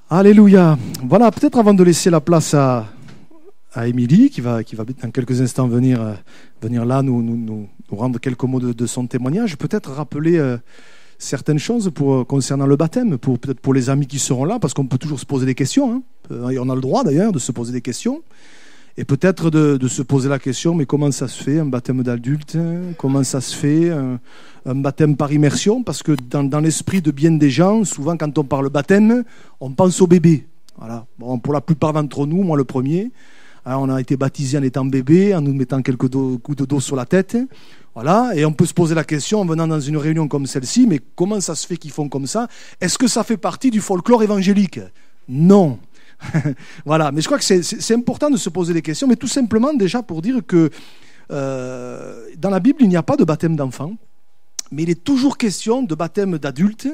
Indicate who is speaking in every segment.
Speaker 1: Alléluia. Voilà, peut-être avant de laisser la place à Émilie, qui va dans quelques instants venir là nous rendre quelques mots de son témoignage, peut-être rappeler certaines choses concernant le baptême, peut-être pour les amis qui seront là, parce qu'on peut toujours se poser des questions, et on a le droit d'ailleurs de se poser des questions, et peut-être de se poser la question, mais comment ça se fait un baptême d'adulte? Comment ça se fait un baptême par immersion? Parce que dans l'esprit de bien des gens, souvent quand on parle baptême, on pense au bébé. Voilà. Bon, pour la plupart d'entre nous, moi le premier, on a été baptisé en étant bébé, en nous mettant quelques coups d'eau sur la tête. Voilà. Et on peut se poser la question en venant dans une réunion comme celle-ci, mais comment ça se fait qu'ils font comme ça? Est-ce que ça fait partie du folklore évangélique? Non. Voilà, mais je crois que c'est important de se poser des questions, mais tout simplement déjà pour dire que dans la Bible, il n'y a pas de baptême d'enfant, mais il est toujours question de baptême d'adultes,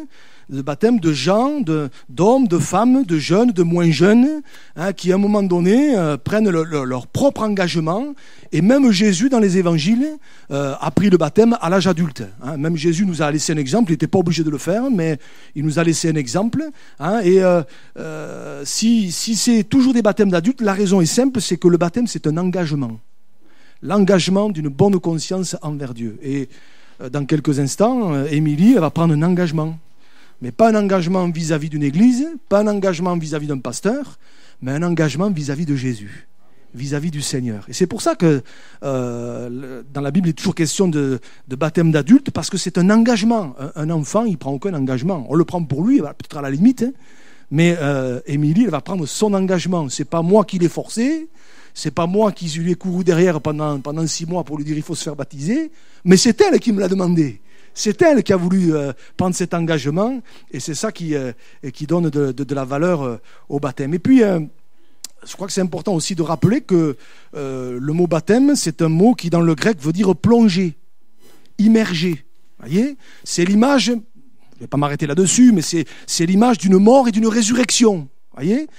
Speaker 1: de baptême de gens, d'hommes, de femmes, de jeunes, de moins jeunes, qui à un moment donné prennent leur propre engagement. Et même Jésus, dans les évangiles, a pris le baptême à l'âge adulte. Même Jésus nous a laissé un exemple, il n'était pas obligé de le faire, mais il nous a laissé un exemple. Si c'est toujours des baptêmes d'adultes, la raison est simple, c'est que le baptême, c'est un engagement. L'engagement d'une bonne conscience envers Dieu. Et dans quelques instants, Émilie va prendre un engagement. Mais pas un engagement vis-à-vis d'une église, pas un engagement vis-à-vis d'un pasteur, mais un engagement vis-à-vis de Jésus, vis-à-vis du Seigneur. Et c'est pour ça que dans la Bible, il est toujours question de baptême d'adulte, parce que c'est un engagement. Un enfant, il ne prend aucun engagement. On le prend pour lui, peut-être à la limite, mais Émilie, elle va prendre son engagement. Ce n'est pas moi qui l'ai forcé, c'est pas moi qui lui ai couru derrière pendant 6 mois pour lui dire il faut se faire baptiser, mais c'est elle qui me l'a demandé. C'est elle qui a voulu prendre cet engagement, et c'est ça qui donne de la valeur au baptême. Et puis, je crois que c'est important aussi de rappeler que le mot baptême, c'est un mot qui dans le grec veut dire plonger, immerger. Voyez, c'est l'image, je ne vais pas m'arrêter là-dessus, mais c'est l'image d'une mort et d'une résurrection. Voyez,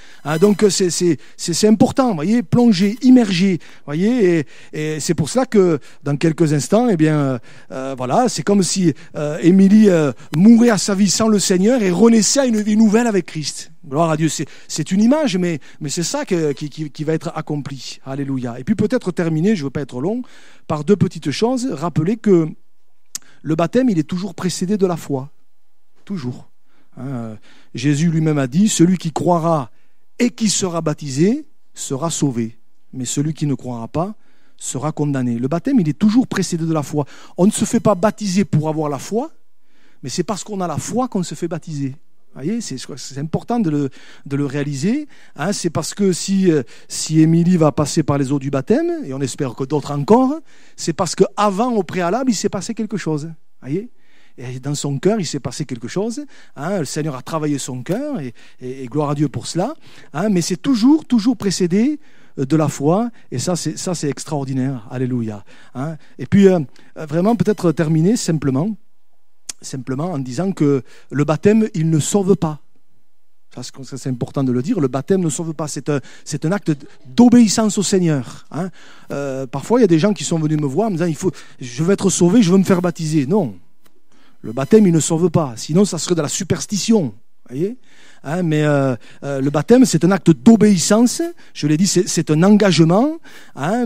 Speaker 1: donc c'est important, voyez, plonger, immerger, voyez, et c'est pour cela que dans quelques instants, eh bien, voilà, c'est comme si Émilie mourait à sa vie sans le Seigneur et renaissait à une vie nouvelle avec Christ. Gloire à Dieu, c'est une image, mais c'est ça qui va être accompli. Alléluia. Et puis peut-être terminer, je ne veux pas être long, par 2 petites choses. Rappeler que le baptême, il est toujours précédé de la foi, toujours. Jésus lui-même a dit, celui qui croira et qui sera baptisé sera sauvé, mais celui qui ne croira pas sera condamné. Le baptême, il est toujours précédé de la foi. On ne se fait pas baptiser pour avoir la foi, mais c'est parce qu'on a la foi qu'on se fait baptiser. Vous voyez, c'est important de le réaliser. C'est parce que si Émilie va passer par les eaux du baptême, et on espère que d'autres encore, c'est parce qu'avant, au préalable, il s'est passé quelque chose. Vous voyez ? Et dans son cœur, il s'est passé quelque chose. Le Seigneur a travaillé son cœur, et gloire à Dieu pour cela. Mais c'est toujours précédé de la foi, et ça c'est extraordinaire. Alléluia. Et puis, vraiment, peut-être terminer simplement en disant que le baptême, il ne sauve pas. Ça, c'est important de le dire. Le baptême ne sauve pas. C'est un acte d'obéissance au Seigneur. Parfois, il y a des gens qui sont venus me voir en me disant je veux être sauvé, je veux me faire baptiser. Non. Le baptême, il ne sauve pas. Sinon, ça serait de la superstition. Voyez, mais le baptême, c'est un acte d'obéissance. Je l'ai dit, c'est un engagement.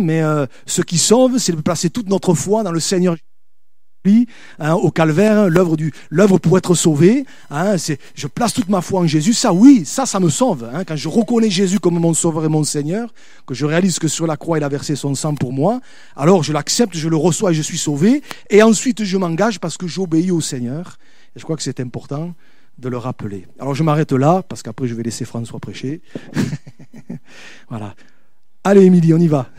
Speaker 1: Mais ce qui sauve, c'est de placer toute notre foi dans le Seigneur. Au calvaire, l'œuvre pour être sauvé, je place toute ma foi en Jésus. Ça, oui, ça me sauve. Quand je reconnais Jésus comme mon sauveur et mon Seigneur, que je réalise que sur la croix il a versé son sang pour moi, alors je l'accepte, je le reçois et je suis sauvé. Et ensuite je m'engage parce que j'obéis au Seigneur. Et je crois que c'est important de le rappeler. Alors je m'arrête là parce qu'après je vais laisser François prêcher. Voilà. Allez Émilie, on y va.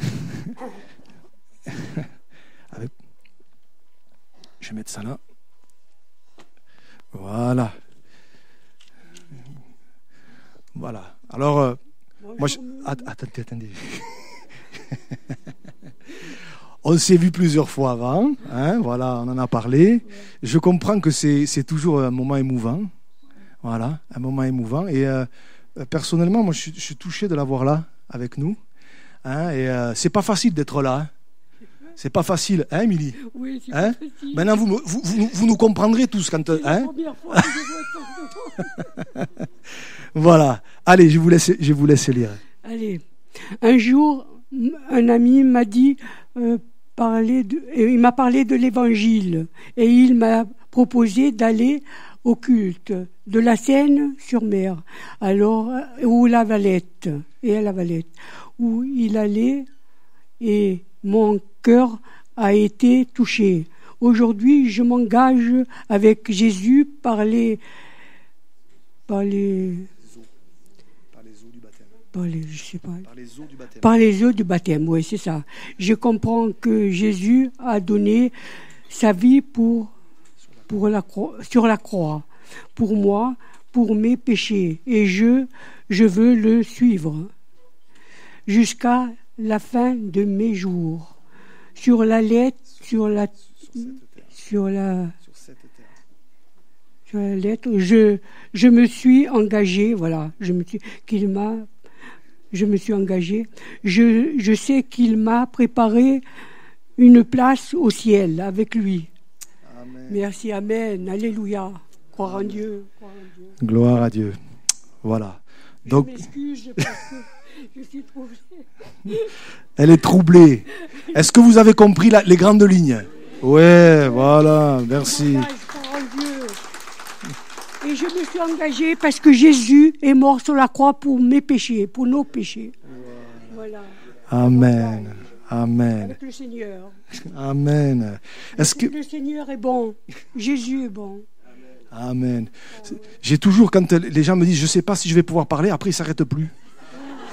Speaker 1: Je vais mettre ça là. Voilà. Voilà. Alors, moi, attendez. On s'est vu plusieurs fois avant. Voilà, on en a parlé. Je comprends que c'est toujours un moment émouvant. Voilà, un moment émouvant. Et personnellement, moi, je suis touché de l'avoir là, avec nous. Et c'est pas facile d'être là. C'est pas facile, Émilie?
Speaker 2: Oui, c'est pas facile.
Speaker 1: Maintenant, vous nous comprendrez tous quand...
Speaker 2: C'est la première fois que je vois ton nom.
Speaker 1: Voilà. Allez, je vous laisse lire.
Speaker 2: Allez. Un jour, un ami m'a dit, il m'a parlé de l'évangile et il m'a proposé d'aller au culte de la Seine-sur-Mer, alors où la Valette, où il allait et mon cœur a été touché. Aujourd'hui, je m'engage avec Jésus par les eaux du baptême. Par les eaux du baptême, oui, c'est ça. Je comprends que Jésus a donné sa vie sur la croix, pour moi, pour mes péchés, et je veux le suivre jusqu'à la fin de mes jours. Sur la lettre, je me suis engagé, voilà, je me suis engagé. Je sais qu'il m'a préparé une place au ciel avec lui. Amen. Merci, amen, alléluia. Croire en Dieu.
Speaker 1: Gloire à Dieu. Voilà. Donc,
Speaker 2: je m'excuse parce que je suis troublée.
Speaker 1: Elle est troublée. Est-ce que vous avez compris les grandes lignes? Ouais, voilà, merci.
Speaker 2: Et je me suis engagée parce que Jésus est mort sur la croix pour mes péchés, pour nos péchés. Voilà.
Speaker 1: Amen. Amen.
Speaker 2: Avec le Seigneur.
Speaker 1: Amen. Est-ce que
Speaker 2: le Seigneur est bon? Jésus est bon.
Speaker 1: Amen. J'ai toujours, quand les gens me disent, je ne sais pas si je vais pouvoir parler, après ils ne s'arrêtent plus.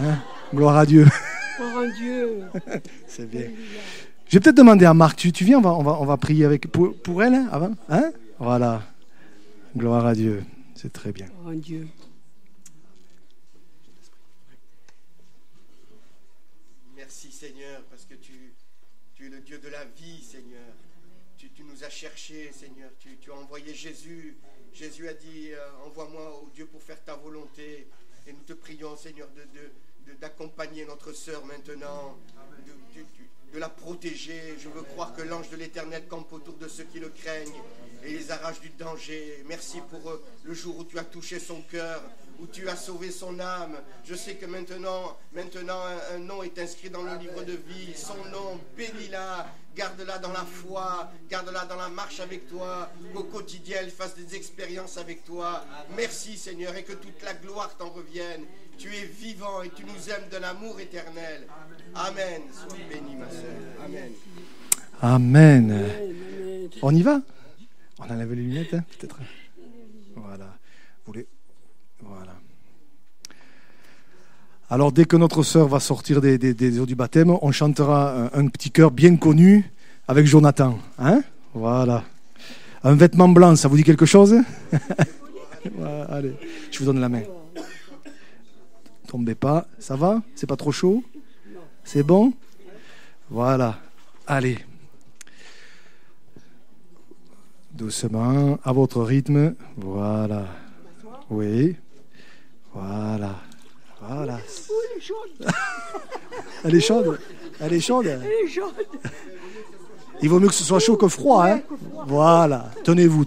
Speaker 1: Hein? Gloire à Dieu.
Speaker 2: Gloire à Dieu.
Speaker 1: C'est bien. Je vais peut-être demander à Marc, tu viens, on va prier pour elle avant, hein? Voilà. Gloire à Dieu. C'est très bien.
Speaker 2: Gloire à Dieu.
Speaker 3: Merci Seigneur, parce que tu es le Dieu de la vie, Seigneur. Tu nous as cherchés, Seigneur. Tu as envoyé Jésus. Jésus a dit, envoie-moi, oh Dieu, pour faire ta volonté. Et nous te prions, Seigneur, d'accompagner notre sœur maintenant, de la protéger. Je veux croire que l'ange de l'Éternel campe autour de ceux qui le craignent et les arrache du danger. Merci pour le jour où tu as touché son cœur, où tu as sauvé son âme. Je sais que maintenant un nom est inscrit dans le livre de vie. Son nom, bénis-la, garde-la dans la foi, garde-la dans la marche avec toi, qu'au quotidien elle fasse des expériences avec toi. Merci Seigneur, et que toute la gloire t'en revienne. Tu es vivant et tu nous aimes d'un amour éternel. Amen. Sois béni ma sœur. Amen.
Speaker 1: Amen. On y va? On enlève les lunettes, hein, peut-être. Voilà. Voilà. Alors, dès que notre sœur va sortir des eaux du baptême, on chantera un petit chœur bien connu avec Jonathan. Hein? Voilà. Un vêtement blanc, ça vous dit quelque chose? Voilà, allez, je vous donne la main. Tombez pas. Ça va? C'est pas trop chaud? C'est bon? Voilà. Allez. Doucement, à votre rythme. Voilà. Oui. Voilà. Voilà. Elle est chaude. Elle est chaude. Elle est chaude. Il vaut mieux que ce soit chaud que froid, hein? Voilà. Tenez-vous.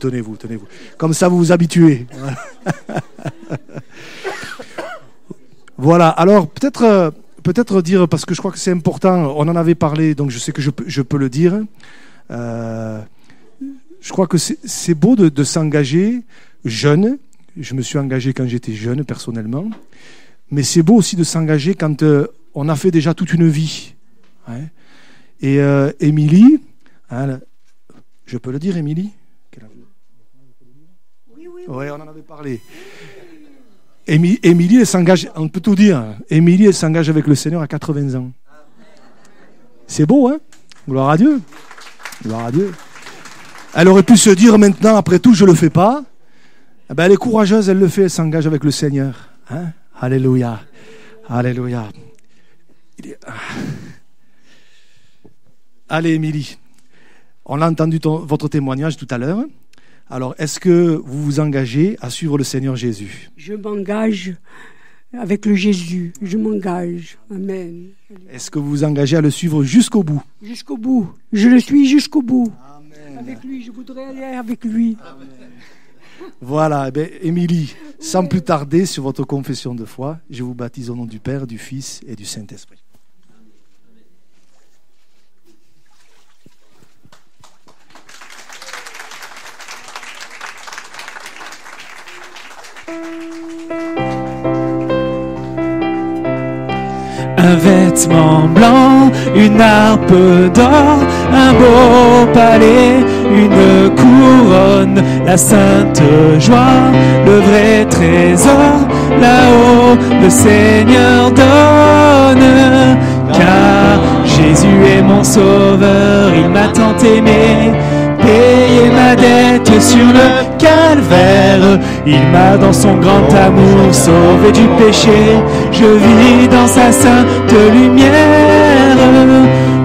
Speaker 1: Comme ça, vous vous habituez. Voilà. Alors, peut-être dire, parce que je crois que c'est important, on en avait parlé, donc je sais que je peux le dire. Je crois que c'est beau de s'engager jeune. Je me suis engagé quand j'étais jeune, personnellement. Mais c'est beau aussi de s'engager quand on a fait déjà toute une vie. Hein. Et Émilie, hein, je peux le dire, Émilie? Oui. Ouais, on en avait parlé. Émilie, elle s'engage, on peut tout dire. Émilie, elle s'engage avec le Seigneur à 80 ans. C'est beau, hein? Gloire à Dieu. Gloire à Dieu. Elle aurait pu se dire maintenant, après tout, je ne le fais pas. Eh ben, elle est courageuse, elle le fait, elle s'engage avec le Seigneur. Hein? Alléluia. Alléluia. Allez, Émilie. On a entendu votre témoignage tout à l'heure. Alors, est-ce que vous vous engagez à suivre le Seigneur Jésus?
Speaker 2: Je m'engage avec le Jésus. Je m'engage. Amen.
Speaker 1: Est-ce que vous vous engagez à le suivre jusqu'au bout?
Speaker 2: Jusqu'au bout. Je le suis jusqu'au bout.
Speaker 1: Amen.
Speaker 2: Avec lui, je voudrais aller avec lui.
Speaker 1: Amen. Voilà, Émilie, sans plus tarder sur votre confession de foi, je vous baptise au nom du Père, du Fils et du Saint-Esprit.
Speaker 4: Un vêtement blanc, une harpe d'or, un beau palais, une couronne, la sainte joie, le vrai trésor, là-haut le Seigneur donne. Car Jésus est mon sauveur, il m'a tant aimé, payé ma dette sur le calvaire. Il m'a dans son grand amour sauvé du péché. Je vis dans sa sainte lumière.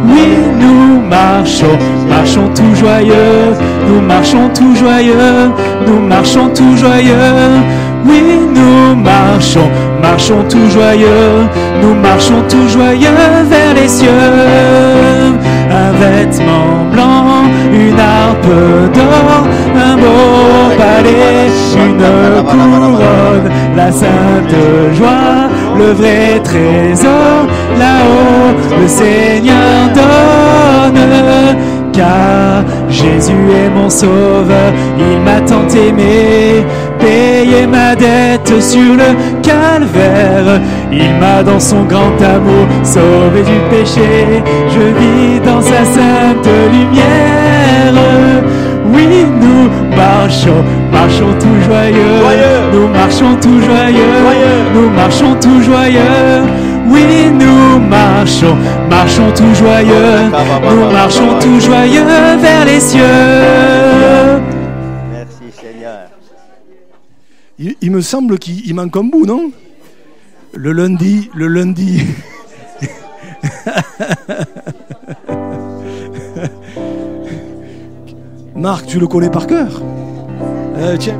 Speaker 4: Oui, nous marchons, marchons tout joyeux. Nous marchons tout joyeux. Nous marchons tout joyeux. Oui, nous marchons, marchons tout joyeux. Nous marchons tout joyeux vers les cieux. Un vêtement blanc, une harpe d'or, un beau palais, une couronne, la sainte joie, le vrai trésor, là-haut le Seigneur donne. Car Jésus est mon sauveur, il m'a tant aimé, payé ma dette sur le calvaire. Il m'a dans son grand amour sauvé du péché. Je vis dans sa sainte lumière. Oui, nous marchons, marchons tout joyeux. Nous marchons tout joyeux. Nous marchons tout joyeux. Oui, nous marchons, marchons tout joyeux. Nous marchons tout joyeux vers les cieux.
Speaker 5: Merci Seigneur.
Speaker 1: Il me semble qu'il manque un bout, non? Le lundi. Marc, tu le connais par cœur? Tiens.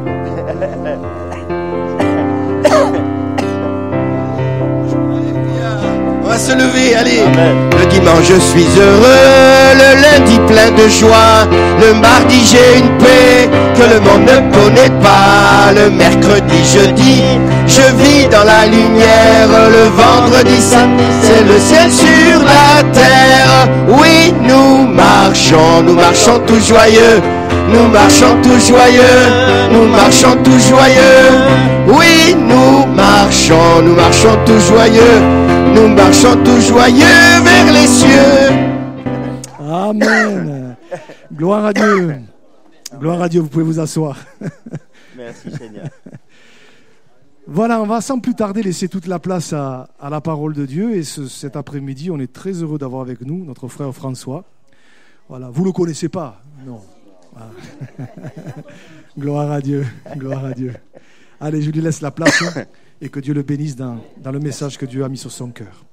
Speaker 3: On va se lever, allez.
Speaker 5: Amen.
Speaker 3: Le dimanche je suis heureux, le lundi plein de joie, le mardi j'ai une paix que le monde ne connaît pas, le mercredi, jeudi, je vis dans la lumière, le vendredi, samedi, c'est le ciel sur la terre. Oui, nous marchons tout joyeux, nous marchons tout joyeux, nous marchons tout joyeux. Oui, nous marchons tout joyeux, nous marchons tout joyeux vers les cieux.
Speaker 1: Amen. Gloire à Dieu. Gloire à Dieu, vous pouvez vous asseoir.
Speaker 5: Merci Seigneur.
Speaker 1: Voilà, on va sans plus tarder laisser toute la place à la parole de Dieu. Et cet après-midi, on est très heureux d'avoir avec nous notre frère François. Voilà, vous ne le connaissez pas? Non. Voilà. Gloire à Dieu, gloire à Dieu. Allez, je lui laisse la place et que Dieu le bénisse dans le message que Dieu a mis sur son cœur.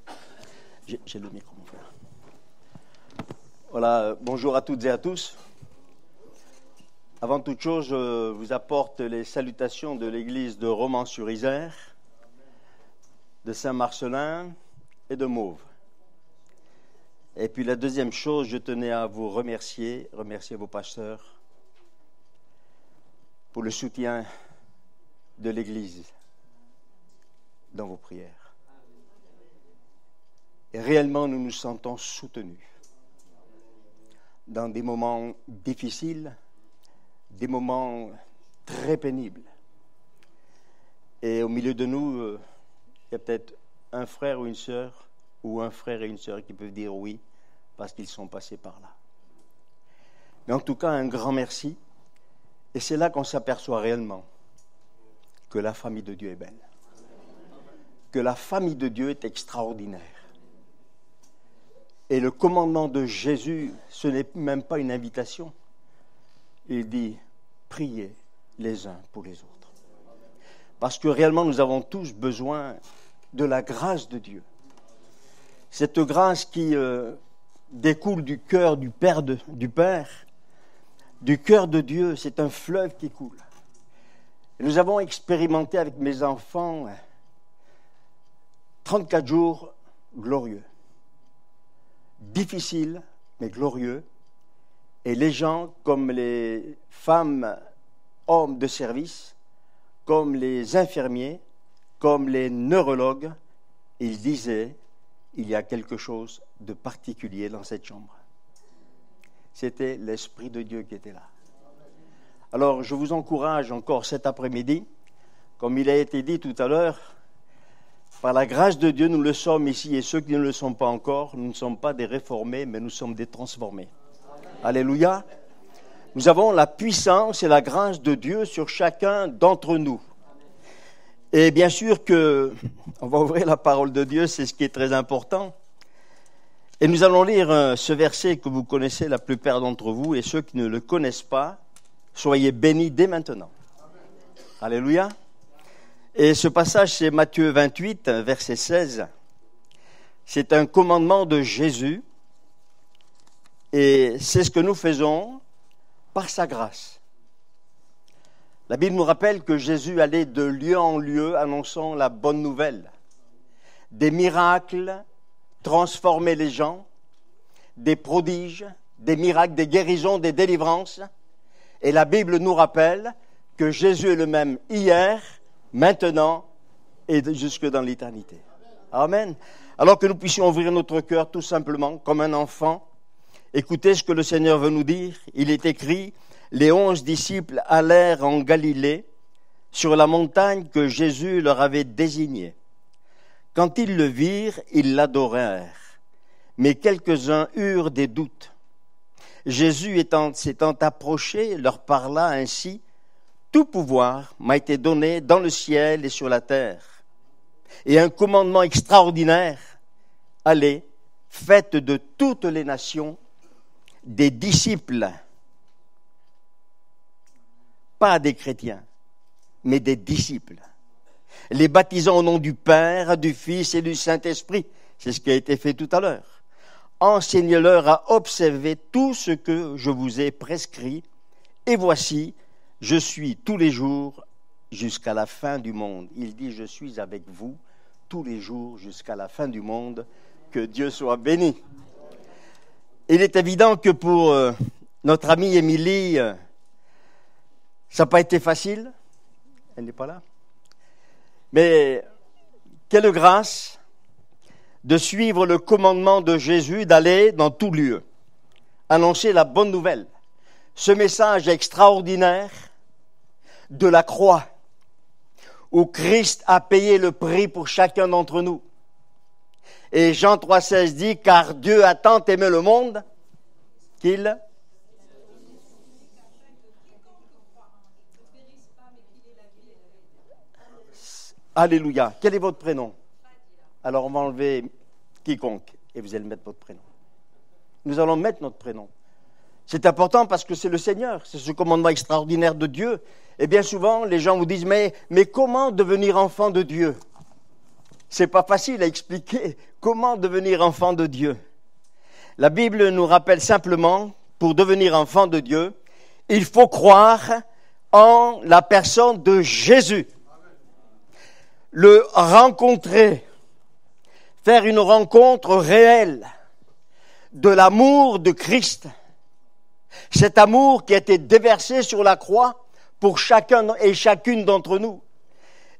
Speaker 5: J'ai le micro, mon frère. Voilà, bonjour à toutes et à tous. Avant toute chose, je vous apporte les salutations de l'église de Romans-sur-Isère, de Saint-Marcelin et de Mauves. Et puis la deuxième chose, je tenais à vous remercier vos pasteurs pour le soutien de l'église dans vos prières. Et réellement, nous nous sentons soutenus dans des moments difficiles, des moments très pénibles. Et au milieu de nous, il y a peut-être un frère ou une sœur, ou un frère et une sœur qui peuvent dire oui, parce qu'ils sont passés par là. Mais en tout cas, un grand merci. Et c'est là qu'on s'aperçoit réellement que la famille de Dieu est belle. Que la famille de Dieu est extraordinaire. Et le commandement de Jésus, ce n'est même pas une invitation. Il dit, priez les uns pour les autres. Parce que réellement, nous avons tous besoin de la grâce de Dieu. Cette grâce qui découle du cœur du Père, du cœur de Dieu, c'est un fleuve qui coule. Et nous avons expérimenté avec mes enfants 34 jours glorieux. Difficiles, mais glorieux. Et les gens, comme les femmes, hommes de service, comme les infirmiers, comme les neurologues, ils disaient, il y a quelque chose de particulier dans cette chambre. C'était l'Esprit de Dieu qui était là. Alors, je vous encourage encore cet après-midi, comme il a été dit tout à l'heure, par la grâce de Dieu, nous le sommes ici, et ceux qui ne le sont pas encore, nous ne sommes pas des réformés, mais nous sommes des transformés. Alléluia. Nous avons la puissance et la grâce de Dieu sur chacun d'entre nous. Et bien sûr que, on va ouvrir la parole de Dieu, c'est ce qui est très important. Et nous allons lire ce verset que vous connaissez la plupart d'entre vous, et ceux qui ne le connaissent pas, soyez bénis dès maintenant. Alléluia. Et ce passage, c'est Matthieu 28, verset 16. C'est un commandement de Jésus, et c'est ce que nous faisons par sa grâce. La Bible nous rappelle que Jésus allait de lieu en lieu annonçant la bonne nouvelle. Des miracles transformaient les gens, des prodiges, des miracles, des guérisons, des délivrances. Et la Bible nous rappelle que Jésus est le même hier, maintenant et jusque dans l'éternité. Amen. Alors que nous puissions ouvrir notre cœur tout simplement comme un enfant. Écoutez ce que le Seigneur veut nous dire. Il est écrit, les 11 disciples allèrent en Galilée, sur la montagne que Jésus leur avait désignée. Quand ils le virent, ils l'adorèrent. Mais quelques-uns eurent des doutes. Jésus s'étant approché, leur parla ainsi, « Tout pouvoir m'a été donné dans le ciel et sur la terre. Et un commandement extraordinaire, allez, faites de toutes les nations des disciples, pas des chrétiens, mais des disciples, les baptisant au nom du Père, du Fils et du Saint-Esprit. » C'est ce qui a été fait tout à l'heure. « Enseignez-leur à observer tout ce que je vous ai prescrit, et voici, je suis tous les jours jusqu'à la fin du monde. » Il dit, je suis avec vous tous les jours jusqu'à la fin du monde. Que Dieu soit béni. Il est évident que pour notre amie Émilie, ça n'a pas été facile. Elle n'est pas là. Mais quelle grâce de suivre le commandement de Jésus d'aller dans tout lieu, annoncer la bonne nouvelle. Ce message extraordinaire de la croix, où Christ a payé le prix pour chacun d'entre nous. Et Jean 3,16 dit, car Dieu a tant aimé le monde qu'il... Alléluia. Quel est votre prénom? Alors on va enlever quiconque et vous allez mettre votre prénom. Nous allons mettre notre prénom. C'est important parce que c'est le Seigneur, c'est ce commandement extraordinaire de Dieu. Et bien souvent, les gens vous disent, mais comment devenir enfant de Dieu? C'est pas facile à expliquer comment devenir enfant de Dieu. La Bible nous rappelle simplement, pour devenir enfant de Dieu, il faut croire en la personne de Jésus. Le rencontrer, faire une rencontre réelle de l'amour de Christ. Cet amour qui a été déversé sur la croix pour chacun et chacune d'entre nous.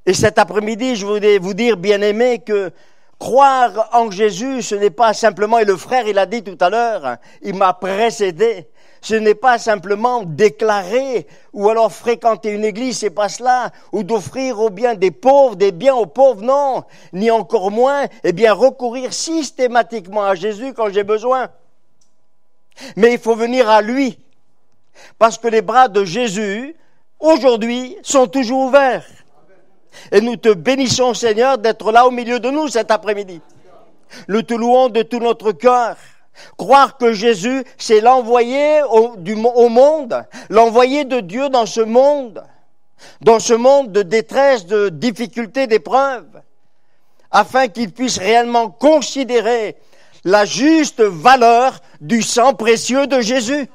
Speaker 5: Et cet après-midi, je voudrais vous dire, bien-aimés, que croire en Jésus, ce n'est pas simplement, et le frère, il a dit tout à l'heure, il m'a précédé, ce n'est pas simplement déclarer ou alors fréquenter une église, c'est pas cela, ou d'offrir aux biens des pauvres, des biens aux pauvres, non, ni encore moins, recourir systématiquement à Jésus quand j'ai besoin. Mais il faut venir à lui, parce que les bras de Jésus, aujourd'hui, sont toujours ouverts. Et nous te bénissons, Seigneur, d'être là au milieu de nous cet après-midi. Nous te louons de tout notre cœur. Croire que Jésus, c'est l'envoyé au monde, l'envoyé de Dieu dans ce monde de détresse, de difficultés, d'épreuves, afin qu'il puisse réellement considérer la juste valeur du sang précieux de Jésus.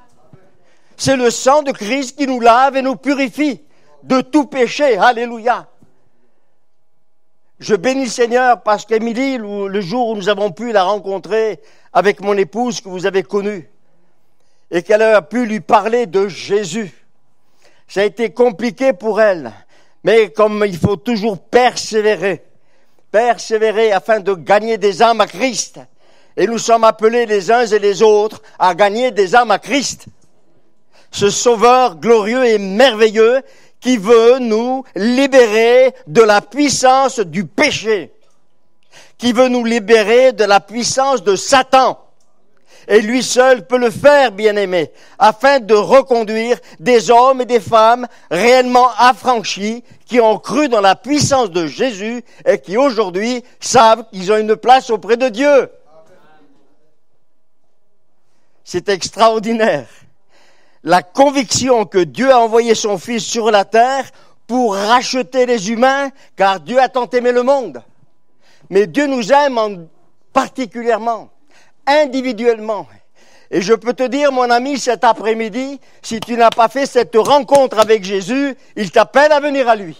Speaker 5: C'est le sang de Christ qui nous lave et nous purifie de tout péché. Alléluia. Je bénis le Seigneur parce qu'Émilie, le jour où nous avons pu la rencontrer avec mon épouse que vous avez connue, et qu'elle a pu lui parler de Jésus, Ça a été compliqué pour elle. Mais comme il faut toujours persévérer afin de gagner des âmes à Christ. Et nous sommes appelés les uns et les autres à gagner des âmes à Christ. Ce Sauveur glorieux et merveilleux qui veut nous libérer de la puissance du péché, qui veut nous libérer de la puissance de Satan. Et lui seul peut le faire, bien-aimé, afin de reconduire des hommes et des femmes réellement affranchis, qui ont cru dans la puissance de Jésus et qui aujourd'hui savent qu'ils ont une place auprès de Dieu. C'est extraordinaire. La conviction que Dieu a envoyé son Fils sur la terre pour racheter les humains, car Dieu a tant aimé le monde. Mais Dieu nous aime particulièrement, individuellement. Et je peux te dire, mon ami, cet après-midi, si tu n'as pas fait cette rencontre avec Jésus, il t'appelle à venir à lui.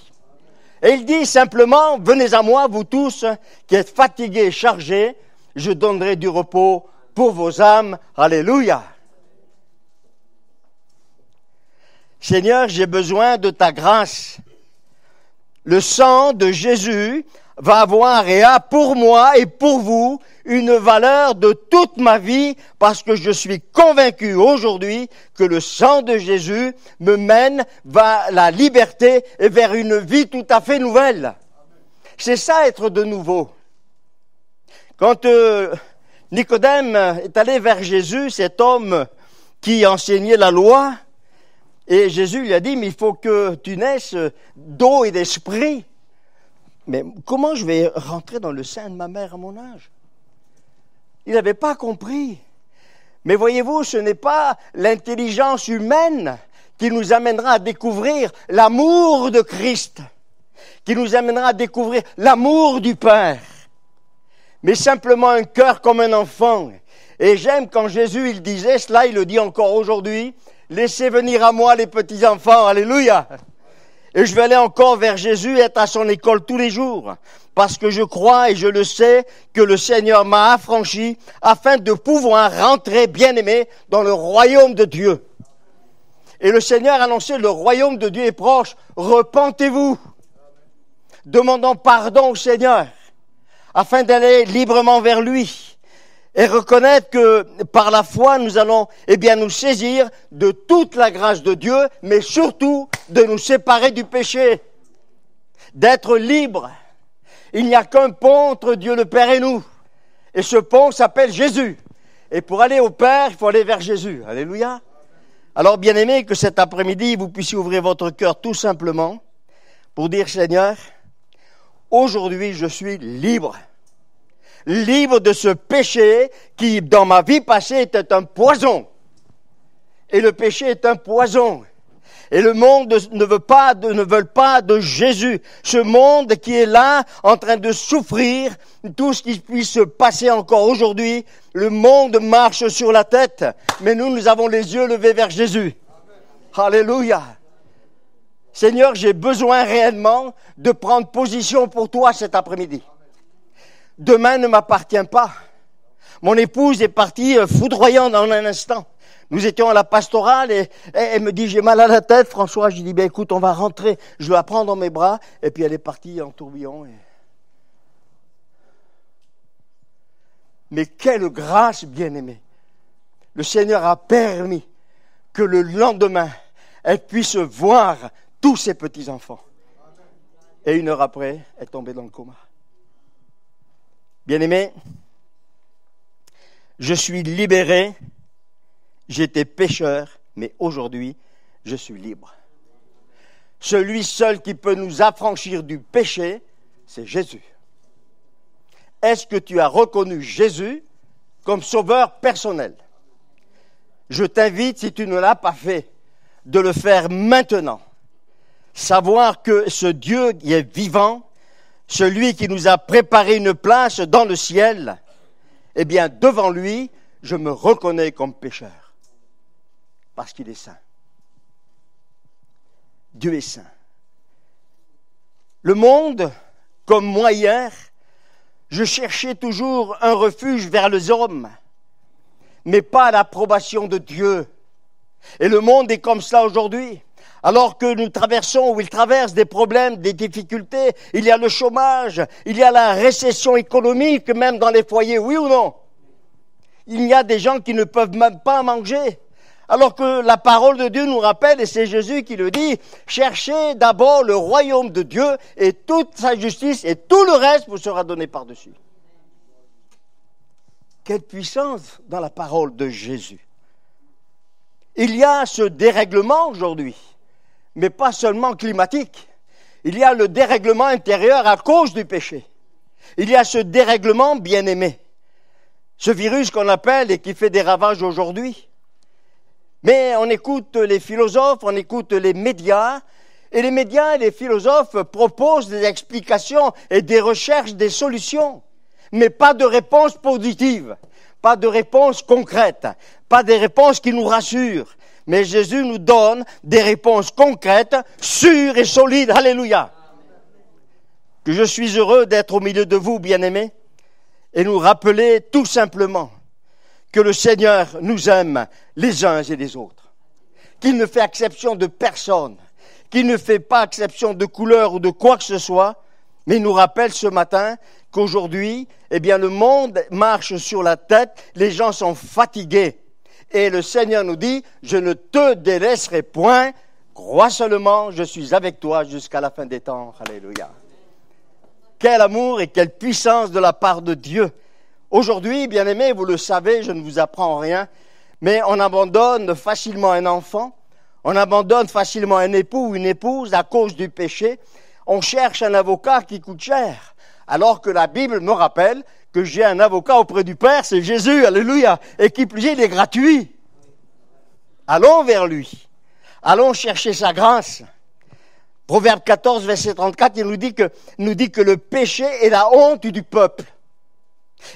Speaker 5: Et il dit simplement, venez à moi, vous tous qui êtes fatigués et chargés, je donnerai du repos pour vos âmes. Alléluia. Seigneur, j'ai besoin de ta grâce. Le sang de Jésus va avoir et a pour moi et pour vous une valeur de toute ma vie parce que je suis convaincu aujourd'hui que le sang de Jésus me mène vers la liberté et vers une vie tout à fait nouvelle. C'est ça être de nouveau. Quand Nicodème est allé vers Jésus, cet homme qui enseignait la loi, et Jésus lui a dit, mais il faut que tu naisses d'eau et d'esprit. Mais comment je vais rentrer dans le sein de ma mère à mon âge? Il n'avait pas compris. Mais voyez-vous, ce n'est pas l'intelligence humaine qui nous amènera à découvrir l'amour de Christ, qui nous amènera à découvrir l'amour du Père, mais simplement un cœur comme un enfant. Et j'aime quand Jésus, il disait cela, il le dit encore aujourd'hui, laissez venir à moi les petits enfants, alléluia. Et je vais aller encore vers Jésus et être à son école tous les jours. Parce que je crois et je le sais que le Seigneur m'a affranchi afin de pouvoir rentrer, bien-aimé, dans le royaume de Dieu. Et le Seigneur a annoncé, le royaume de Dieu est proche. Repentez-vous. Demandons pardon au Seigneur afin d'aller librement vers lui. Et reconnaître que par la foi, nous allons nous saisir de toute la grâce de Dieu, mais surtout de nous séparer du péché, d'être libres. Il n'y a qu'un pont entre Dieu le Père et nous. Et ce pont s'appelle Jésus. Et pour aller au Père, il faut aller vers Jésus. Alléluia. Alors, bien-aimés, que cet après-midi, vous puissiez ouvrir votre cœur tout simplement pour dire, Seigneur, aujourd'hui, je suis libre. Libre de ce péché qui, dans ma vie passée, était un poison. Et le péché est un poison. Et le monde ne veut pas de Jésus. Ce monde qui est là, en train de souffrir, tout ce qui puisse se passer encore aujourd'hui, le monde marche sur la tête. Mais nous avons les yeux levés vers Jésus. Amen. Alléluia. Seigneur, j'ai besoin réellement de prendre position pour toi cet après-midi. Demain ne m'appartient pas. Mon épouse est partie foudroyante en un instant. Nous étions à la pastorale et elle me dit, j'ai mal à la tête, François. Je lui dis, écoute, on va rentrer. Je la prends dans mes bras. Et puis elle est partie en tourbillon. Mais quelle grâce, bien-aimée. Le Seigneur a permis que le lendemain, elle puisse voir tous ses petits-enfants. Et une heure après, elle est tombée dans le coma. Bien-aimé, je suis libéré, j'étais pécheur, mais aujourd'hui, je suis libre. Celui seul qui peut nous affranchir du péché, c'est Jésus. Est-ce que tu as reconnu Jésus comme sauveur personnel? Je t'invite, si tu ne l'as pas fait, de le faire maintenant. Savoir que ce Dieu qui est vivant, celui qui nous a préparé une place dans le ciel, eh bien, devant lui, je me reconnais comme pécheur. Parce qu'il est saint. Dieu est saint. Le monde, comme moi hier, je cherchais toujours un refuge vers les hommes, mais pas l'approbation de Dieu. Et le monde est comme cela aujourd'hui. Alors que nous traversons, ou ils traversent des problèmes, des difficultés, il y a le chômage, il y a la récession économique, même dans les foyers, oui ou non? Il y a des gens qui ne peuvent même pas manger. Alors que la parole de Dieu nous rappelle, et c'est Jésus qui le dit, cherchez d'abord le royaume de Dieu et toute sa justice et tout le reste vous sera donné par-dessus. Quelle puissance dans la parole de Jésus. Il y a ce dérèglement aujourd'hui, mais pas seulement climatique. Il y a le dérèglement intérieur à cause du péché. Il y a ce dérèglement bien-aimé. Ce virus qu'on appelle et qui fait des ravages aujourd'hui. Mais on écoute les philosophes, on écoute les médias, et les médias et les philosophes proposent des explications et des recherches, des solutions, mais pas de réponse positive, pas de réponse concrète, pas des réponses qui nous rassurent. Mais Jésus nous donne des réponses concrètes, sûres et solides. Alléluia. Que je suis heureux d'être au milieu de vous, bien-aimés, et nous rappeler tout simplement que le Seigneur nous aime les uns et les autres, qu'il ne fait exception de personne, qu'il ne fait pas exception de couleur ou de quoi que ce soit, mais il nous rappelle ce matin qu'aujourd'hui, eh bien, le monde marche sur la tête, les gens sont fatigués, et le Seigneur nous dit, je ne te délaisserai point, crois seulement, je suis avec toi jusqu'à la fin des temps. Alléluia. Quel amour et quelle puissance de la part de Dieu. Aujourd'hui, bien-aimés, vous le savez, je ne vous apprends rien, mais on abandonne facilement un enfant, on abandonne facilement un époux ou une épouse à cause du péché. On cherche un avocat qui coûte cher, alors que la Bible me rappelle que j'ai un avocat auprès du Père, c'est Jésus, alléluia, et qui plus est, il est gratuit. Allons vers lui, allons chercher sa grâce. Proverbe 14, verset 34, il nous dit que le péché est la honte du peuple.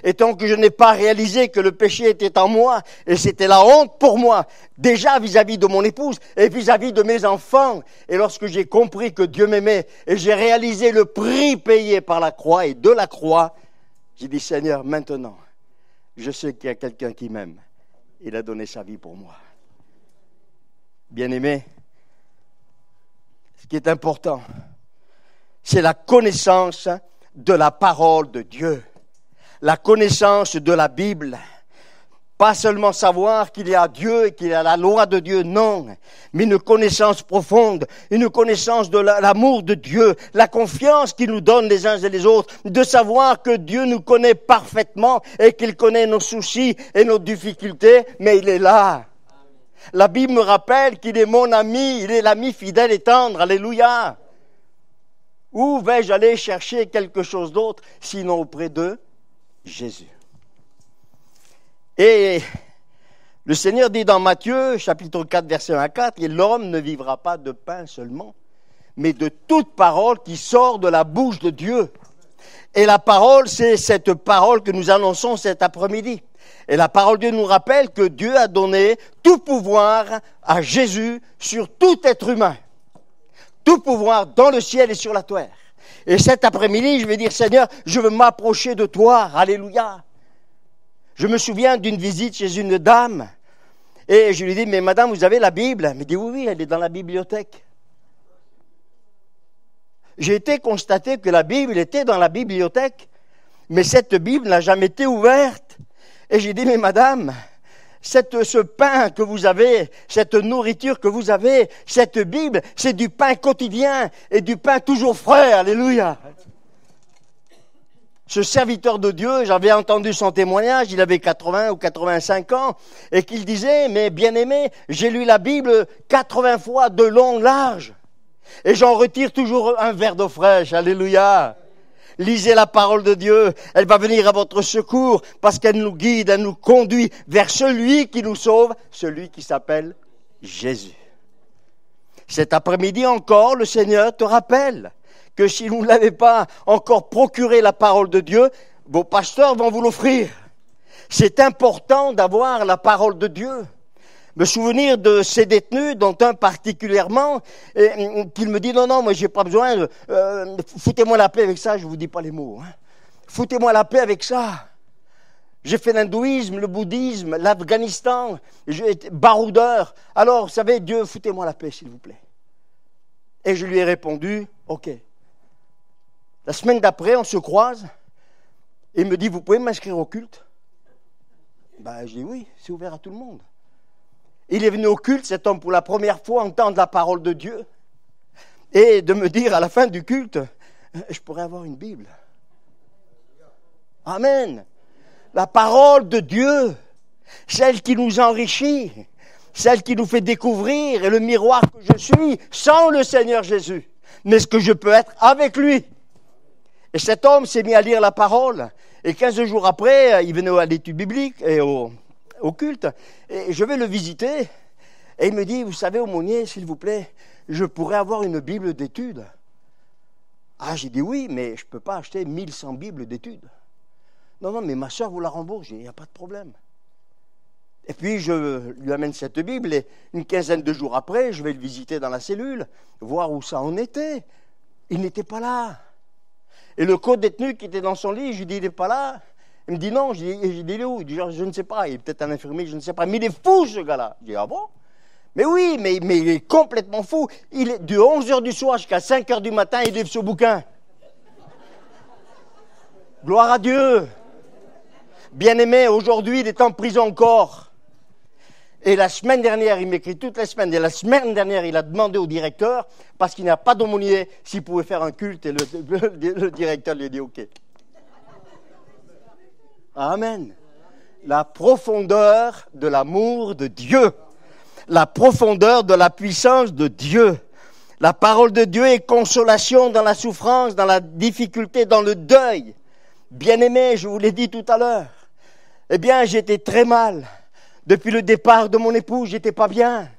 Speaker 5: Et tant que je n'ai pas réalisé que le péché était en moi, et c'était la honte pour moi, déjà vis-à-vis de mon épouse et vis-à-vis de mes enfants, et lorsque j'ai compris que Dieu m'aimait, et j'ai réalisé le prix payé par la croix et de la croix, j'ai dit, Seigneur, maintenant, je sais qu'il y a quelqu'un qui m'aime. Il a donné sa vie pour moi. Bien-aimé, ce qui est important, c'est la connaissance de la parole de Dieu. La connaissance de la Bible. Pas seulement savoir qu'il y a Dieu et qu'il y a la loi de Dieu, non. Mais une connaissance profonde, une connaissance de l'amour de Dieu, la confiance qu'il nous donne les uns et les autres, de savoir que Dieu nous connaît parfaitement et qu'il connaît nos soucis et nos difficultés, mais il est là. La Bible me rappelle qu'il est mon ami, il est l'ami fidèle et tendre, alléluia. Où vais-je aller chercher quelque chose d'autre, sinon auprès de Jésus. Et le Seigneur dit dans Matthieu, chapitre 4, verset 1 à 4, « Et l'homme ne vivra pas de pain seulement, mais de toute parole qui sort de la bouche de Dieu. » Et la parole, c'est cette parole que nous annonçons cet après-midi. Et la parole de Dieu nous rappelle que Dieu a donné tout pouvoir à Jésus sur tout être humain. Tout pouvoir dans le ciel et sur la terre. Et cet après-midi, je vais dire, Seigneur, je veux m'approcher de toi. Alléluia. Je me souviens d'une visite chez une dame. Et je lui dis, mais madame, vous avez la Bible? Elle me dit, oui, elle est dans la bibliothèque. J'ai été constaté que la Bible était dans la bibliothèque. Mais cette Bible n'a jamais été ouverte. Et j'ai dit, mais madame, ce pain que vous avez, cette nourriture que vous avez, cette Bible, c'est du pain quotidien et du pain toujours frais. Alléluia. Ce serviteur de Dieu, j'avais entendu son témoignage, il avait 80 ou 85 ans, et qu'il disait, mais bien-aimé, j'ai lu la Bible 80 fois de long en large, et j'en retire toujours un verre d'eau fraîche. Alléluia. Lisez la parole de Dieu, elle va venir à votre secours parce qu'elle nous guide, elle nous conduit vers celui qui nous sauve, celui qui s'appelle Jésus. Cet après-midi encore, le Seigneur te rappelle que si vous ne l'avez pas encore procuré la parole de Dieu, vos pasteurs vont vous l'offrir. C'est important d'avoir la parole de Dieu. Me souvenir de ces détenus, dont un particulièrement, qu'il me dit, non, moi j'ai pas besoin, foutez-moi la paix avec ça, je vous dis pas les mots. Hein. Foutez-moi la paix avec ça. J'ai fait l'hindouisme, le bouddhisme, l'Afghanistan, baroudeur. Alors, vous savez, Dieu, foutez-moi la paix, s'il vous plaît. Et je lui ai répondu, ok. La semaine d'après, on se croise. Et il me dit, vous pouvez m'inscrire au culte? Je dis oui, c'est ouvert à tout le monde. Il est venu au culte, cet homme, pour la première fois, entendre la parole de Dieu. Et de me dire à la fin du culte, je pourrais avoir une Bible. Amen. La parole de Dieu, celle qui nous enrichit, celle qui nous fait découvrir, et le miroir que je suis sans le Seigneur Jésus, mais ce que je peux être avec lui. Et cet homme s'est mis à lire la parole, et 15 jours après, il venait à l'étude biblique et au culte, et je vais le visiter, et il me dit, vous savez, aumônier, s'il vous plaît, je pourrais avoir une Bible d'études. Ah, j'ai dit oui, mais je ne peux pas acheter 1100 Bibles d'études. Non, mais ma soeur vous la rembourse, il n'y a pas de problème. Et puis je lui amène cette Bible, et une quinzaine de jours après, je vais le visiter dans la cellule, voir où ça en était. Il n'était pas là. Et le co-détenu qui était dans son lit, je lui dis, il n'est pas là. Il me dit non, j'ai dit, il est où? Il dit, je ne sais pas, il est peut-être un infirmier, je ne sais pas. Mais il est fou, ce gars-là. Je dis, ah bon? Mais oui, mais il est complètement fou. Il est de 11h du soir jusqu'à 5h du matin, il livre ce bouquin. Gloire à Dieu. Bien-aimé, aujourd'hui, il est en prison encore. Et la semaine dernière, il m'écrit toute la semaine, et la semaine dernière, il a demandé au directeur, parce qu'il n'y a pas d'aumônier, s'il pouvait faire un culte, et le directeur lui a dit OK. Amen. La profondeur de l'amour de Dieu, la profondeur de la puissance de Dieu. La parole de Dieu est consolation dans la souffrance, dans la difficulté, dans le deuil. Bien-aimé, je vous l'ai dit tout à l'heure, eh bien, j'étais très mal. Depuis le départ de mon épouse, j'étais pas bien.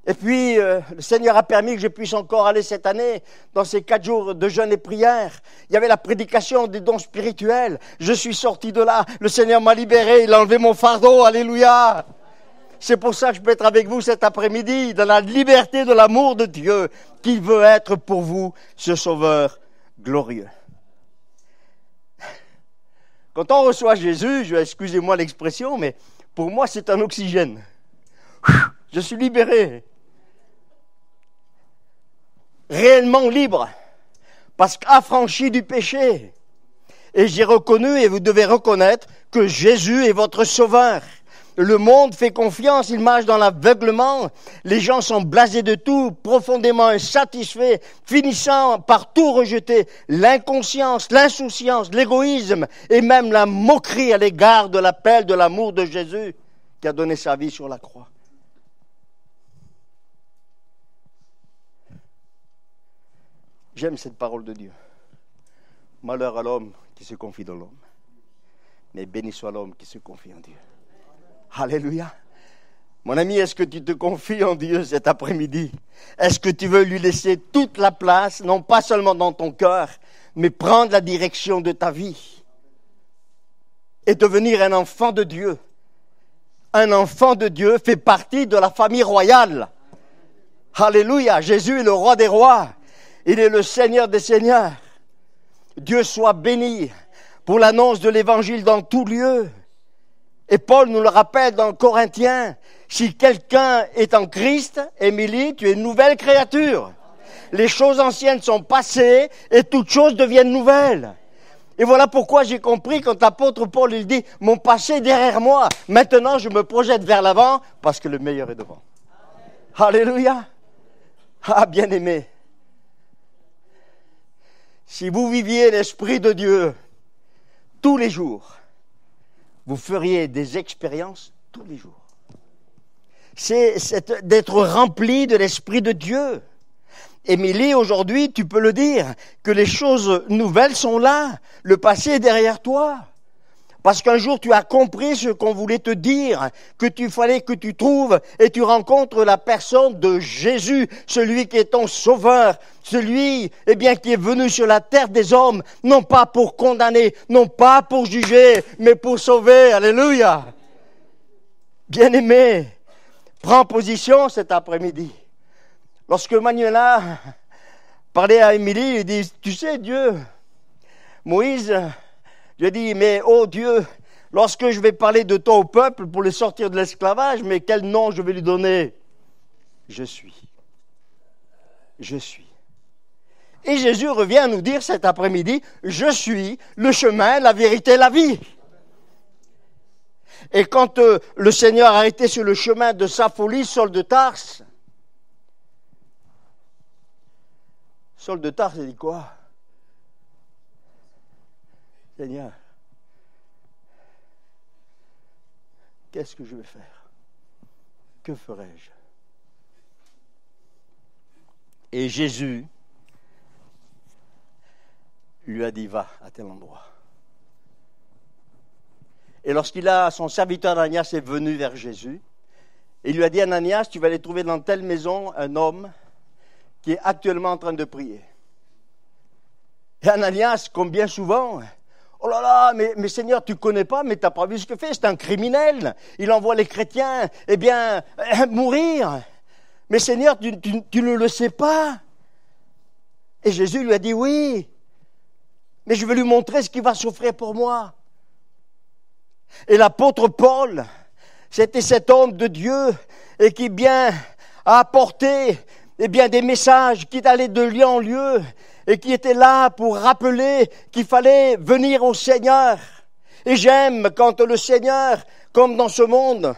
Speaker 5: Et puis, le Seigneur a permis que je puisse encore aller cette année dans ces 4 jours de jeûne et prière. Il y avait la prédication des dons spirituels. Je suis sorti de là. Le Seigneur m'a libéré. Il a enlevé mon fardeau. Alléluia. C'est pour ça que je peux être avec vous cet après-midi, dans la liberté de l'amour de Dieu, qui veut être pour vous ce Sauveur glorieux. Quand on reçoit Jésus, excusez-moi l'expression, mais pour moi c'est un oxygène. Je suis libéré. Réellement libre. Parce qu'affranchi du péché. Et j'ai reconnu, et vous devez reconnaître, que Jésus est votre Sauveur. Le monde fait confiance, il marche dans l'aveuglement. Les gens sont blasés de tout, profondément insatisfaits, finissant par tout rejeter. L'inconscience, l'insouciance, l'égoïsme et même la moquerie à l'égard de l'appel de l'amour de Jésus qui a donné sa vie sur la croix. J'aime cette parole de Dieu. Malheur à l'homme qui se confie dans l'homme, mais béni soit l'homme qui se confie en Dieu. Alléluia. Mon ami, est-ce que tu te confies en Dieu cet après-midi? Est-ce que tu veux lui laisser toute la place, non pas seulement dans ton cœur, mais prendre la direction de ta vie et devenir un enfant de Dieu? Un enfant de Dieu fait partie de la famille royale. Alléluia. Jésus est le roi des rois. Il est le Seigneur des seigneurs. Dieu soit béni pour l'annonce de l'évangile dans tout lieu. Et Paul nous le rappelle dans Corinthiens, si quelqu'un est en Christ, Émilie, tu es une nouvelle créature. Les choses anciennes sont passées et toutes choses deviennent nouvelles. Et voilà pourquoi j'ai compris quand l'apôtre Paul il dit, mon passé est derrière moi, maintenant je me projette vers l'avant parce que le meilleur est devant. Alléluia. Ah, bien-aimé, si vous viviez l'Esprit de Dieu tous les jours, vous feriez des expériences tous les jours. C'est d'être rempli de l'Esprit de Dieu. Émilie, aujourd'hui, tu peux le dire, que les choses nouvelles sont là. Le passé est derrière toi. Parce qu'un jour, tu as compris ce qu'on voulait te dire, que tu fallait que tu trouves et tu rencontres la personne de Jésus, celui qui est ton sauveur, celui, qui est venu sur la terre des hommes, non pas pour condamner, non pas pour juger, mais pour sauver. Alléluia. Bien-aimé, prends position cet après-midi. Lorsque Manuela parlait à Émilie, il dit, tu sais, Dieu, Moïse, Dieu a dit, mais oh Dieu, lorsque je vais parler de toi au peuple pour les sortir de l'esclavage, mais quel nom je vais lui donner? Je suis. je suis. Et Jésus revient nous dire cet après-midi, je suis le chemin, la vérité, la vie. Et quand le Seigneur a été sur le chemin de sa folie, Saul de Tarse il dit quoi? Seigneur, qu'est-ce que je vais faire? Que ferai-je? Et Jésus lui a dit, va à tel endroit. Et son serviteur Ananias est venu vers Jésus, il lui a dit, Ananias, tu vas aller trouver dans telle maison un homme qui est actuellement en train de prier. Et Ananias, comme bien souvent, oh là là, mais Seigneur, tu ne connais pas, mais tu n'as pas vu ce qu'il fait, c'est un criminel. Il envoie les chrétiens, mourir. Mais Seigneur, tu ne le sais pas. Et Jésus lui a dit, oui, mais je vais lui montrer ce qu'il va souffrir pour moi. Et l'apôtre Paul, c'était cet homme de Dieu et qui a apporté des messages qui allaient de lieu en lieu et qui étaient là pour rappeler qu'il fallait venir au Seigneur. Et j'aime quand le Seigneur, comme dans ce monde,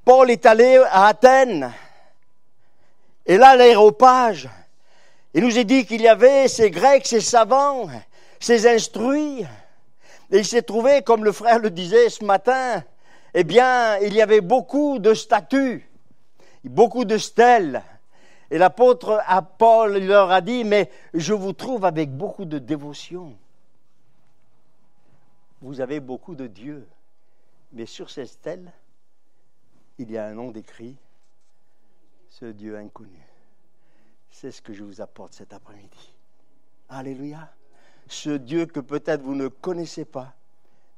Speaker 5: Paul est allé à Athènes et là, à l'aéropage, il nous est dit qu'il y avait ces Grecs, ces savants, ces instruits. Et il s'est trouvé, comme le frère le disait ce matin, il y avait beaucoup de statues, beaucoup de stèles. Et l'apôtre à Paul leur a dit, mais je vous trouve avec beaucoup de dévotion. Vous avez beaucoup de dieux, mais sur ces stèles, il y a un nom décrit, ce Dieu inconnu. C'est ce que je vous apporte cet après-midi. Alléluia. Ce Dieu que peut-être vous ne connaissez pas,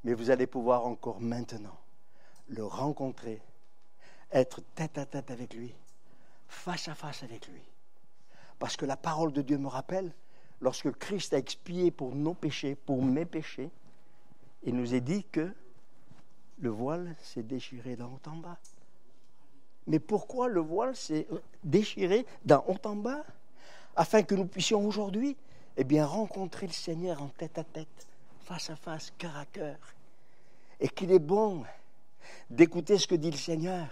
Speaker 5: mais vous allez pouvoir encore maintenant le rencontrer, être tête à tête avec lui, face à face avec lui. Parce que la parole de Dieu me rappelle, lorsque Christ a expié pour nos péchés, pour mes péchés, il nous est dit que le voile s'est déchiré d'en haut en bas. Mais pourquoi le voile s'est déchiré d'en haut en bas? Afin que nous puissions aujourd'hui rencontrer le Seigneur en tête à tête, face à face, cœur à cœur. Et qu'il est bon d'écouter ce que dit le Seigneur.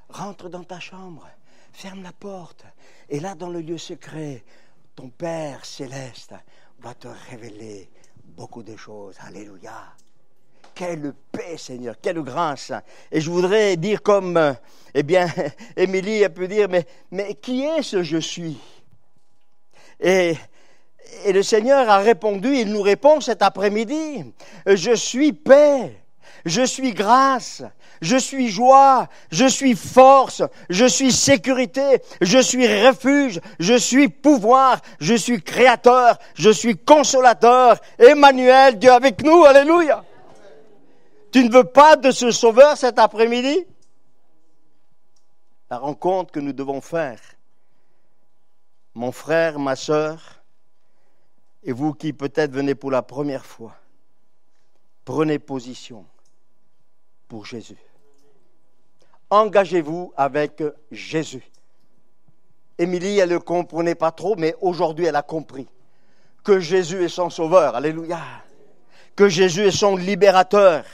Speaker 5: Rentre dans ta chambre, ferme la porte, et là dans le lieu secret, ton Père céleste va te révéler beaucoup de choses. Alléluia. Quelle paix, Seigneur, quelle grâce. Et je voudrais dire comme, Émilie a pu dire, mais qui est ce je suis? Et le Seigneur a répondu, il nous répond cet après-midi, je suis paix, je suis grâce, je suis joie, je suis force, je suis sécurité, je suis refuge, je suis pouvoir, je suis créateur, je suis consolateur, Emmanuel, Dieu avec nous, alléluia. Tu ne veux pas de ce sauveur cet après-midi? La rencontre que nous devons faire, mon frère, ma sœur, et vous qui peut-être venez pour la première fois, prenez position pour Jésus. Engagez-vous avec Jésus. Émilie, elle ne comprenait pas trop, mais aujourd'hui elle a compris que Jésus est son sauveur. Alléluia. Que Jésus est son libérateur.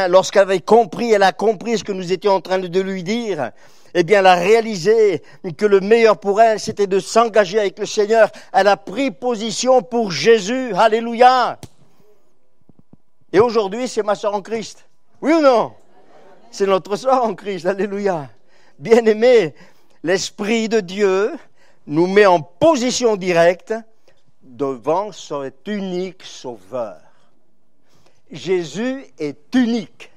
Speaker 5: Lorsqu'elle avait compris, elle a compris ce que nous étions en train de lui dire. Elle a réalisé que le meilleur pour elle, c'était de s'engager avec le Seigneur. Elle a pris position pour Jésus. Alléluia. Et aujourd'hui, c'est ma sœur en Christ. Oui ou non? C'est notre sœur en Christ. Alléluia. Bien-aimés, l'Esprit de Dieu nous met en position directe devant cet unique Sauveur. Jésus est unique.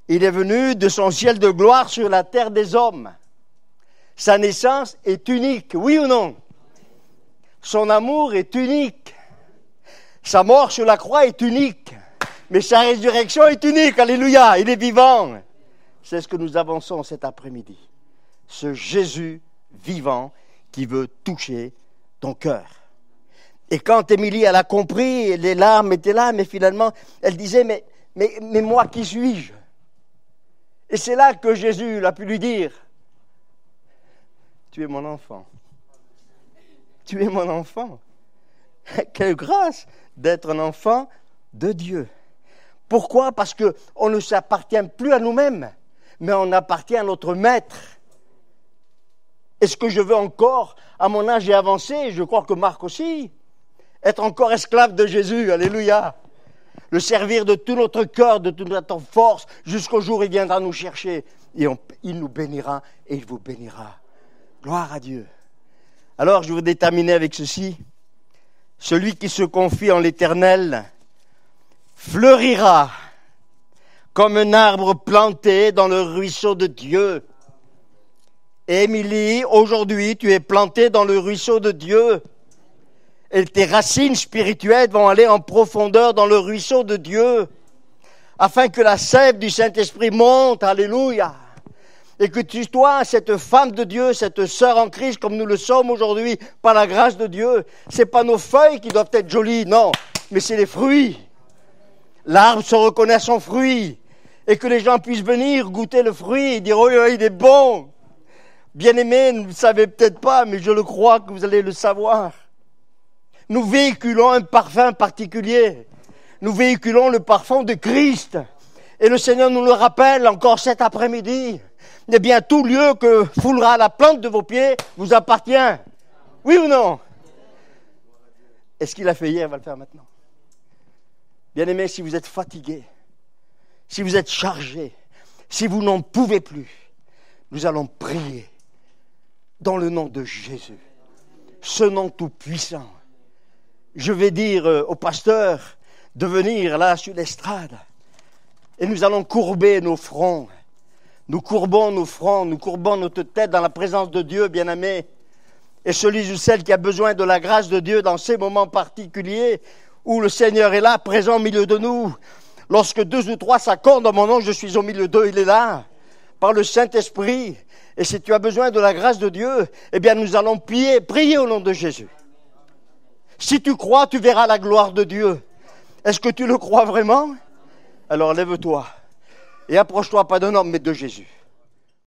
Speaker 5: Il est venu de son ciel de gloire sur la terre des hommes. Sa naissance est unique, oui ou non? Son amour est unique. Sa mort sur la croix est unique. Mais sa résurrection est unique, alléluia, il est vivant. C'est ce que nous avançons cet après-midi. Ce Jésus vivant qui veut toucher ton cœur. Et quand Émilie, elle a compris, les larmes étaient là, mais finalement, elle disait, mais moi, qui suis-je? Et c'est là que Jésus a pu lui dire, Tu es mon enfant. Tu es mon enfant. Quelle grâce d'être un enfant de Dieu. Pourquoi? Parce qu'on ne s'appartient plus à nous-mêmes, mais on appartient à notre Maître. Est-ce que je veux encore, à mon âge et avancé, je crois que Marc aussi, être encore esclave de Jésus, alléluia, le servir de tout notre cœur, de toute notre force, jusqu'au jour où il viendra nous chercher, et il nous bénira, et il vous bénira. Gloire à Dieu. Alors, je voudrais terminer avec ceci. Celui qui se confie en l'Éternel fleurira comme un arbre planté dans le ruisseau de Dieu. Et Émilie, aujourd'hui, tu es plantée dans le ruisseau de Dieu. Et tes racines spirituelles vont aller en profondeur dans le ruisseau de Dieu, afin que la sève du Saint-Esprit monte, alléluia. Et que toi, cette femme de Dieu, cette sœur en Christ, comme nous le sommes aujourd'hui, par la grâce de Dieu, c'est pas nos feuilles qui doivent être jolies, non, mais c'est les fruits. L'arbre se reconnaît à son fruit, et que les gens puissent venir goûter le fruit et dire, oh, il est bon. Bien-aimés, vous ne le savez peut-être pas, mais je le crois que vous allez le savoir. Nous véhiculons un parfum particulier. Nous véhiculons le parfum de Christ. Et le Seigneur nous le rappelle encore cet après-midi. Eh bien, tout lieu que foulera la plante de vos pieds vous appartient. Oui ou non? Et ce qu'il a fait hier, il va le faire maintenant. Bien-aimés, si vous êtes fatigués, si vous êtes chargés, si vous n'en pouvez plus, nous allons prier dans le nom de Jésus, ce nom tout-puissant. Je vais dire au pasteur de venir là sur l'estrade et nous allons courber nos fronts. Nous courbons nos fronts, nous courbons notre tête dans la présence de Dieu, bien-aimé. Et celui ou celle qui a besoin de la grâce de Dieu dans ces moments particuliers où le Seigneur est là, présent au milieu de nous. Lorsque 2 ou 3 s'accordent dans mon nom, je suis au milieu d'eux, il est là, par le Saint-Esprit. Et si tu as besoin de la grâce de Dieu, eh bien nous allons prier au nom de Jésus. Si tu crois, tu verras la gloire de Dieu. Est-ce que tu le crois vraiment? Alors lève-toi et approche-toi pas d'un homme, mais de Jésus.